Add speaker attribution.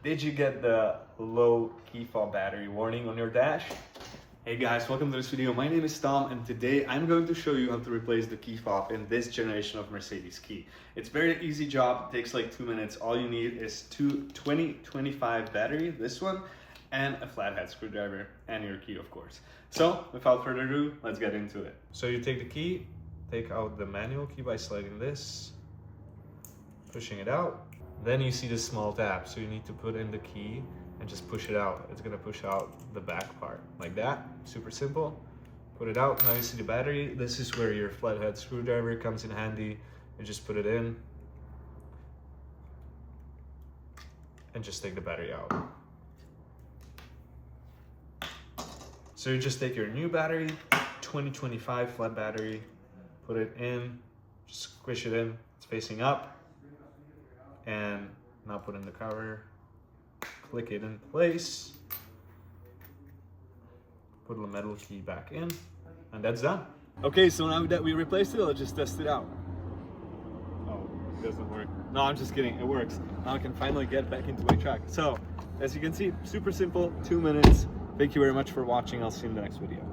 Speaker 1: Did you get the low Keyfob battery warning on your dash? Hey guys, welcome to this video. My name is Tom and today I'm going to show you how to replace the Keyfob in this generation of Mercedes key. It's a very easy job, it takes like 2 minutes. All you need is two 2025 battery, this one, and a flathead screwdriver and your key of course. So without further ado, let's get into it. So you take the key, take out the manual key by sliding this, pushing it out. Then you see this small tab, so you need to put in the key and just push it out. It's gonna push out the back part like that. Super simple. Put it out. Now you see the battery. This is where your flathead screwdriver comes in handy. You just put it in and just take the battery out. So you just take your new battery, 2025 flat battery, put it in, just squish it in. It's facing up. And now put in the cover, click it in place, put the metal key back in, and that's done. Okay, so now that we replaced it, let's just test it out. Oh, it doesn't work. No, I'm just kidding, it works. Now I can finally get back into my truck. So, as you can see, super simple, 2 minutes. Thank you very much for watching. I'll see you in the next video.